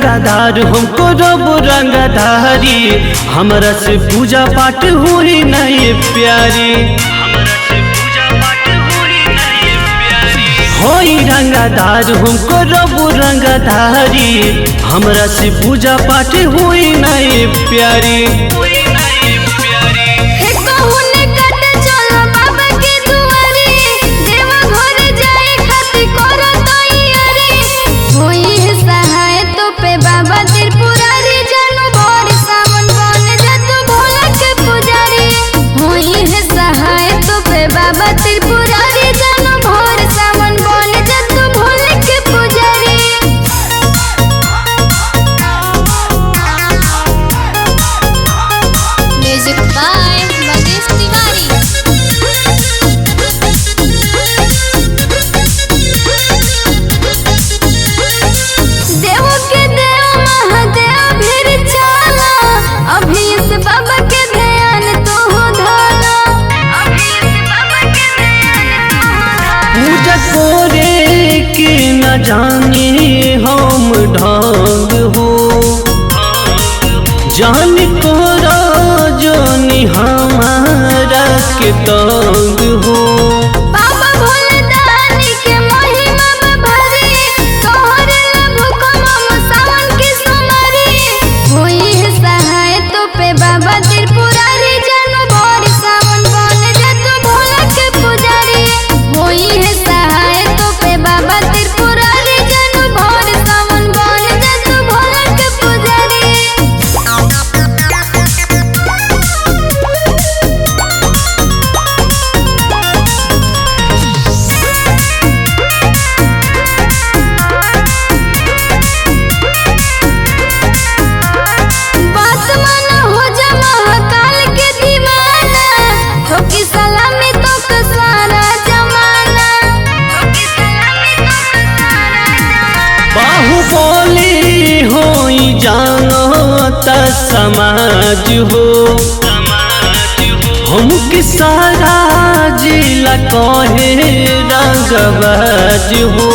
रंगाधार हमको रब रंगाधारी, हमरा से पूजा पाठ हुई नहीं प्यारी, होई रंगाधार हमको रब रंगाधारी, हमरा से पूजा पाठ हुई नहीं प्यारी। न जाने हम ढंग हो, जान को राजनी हमारा के तंग हो। बाहुबली होई जानता समाज हो, हमके सारा जिला कहे रंगबाज हो।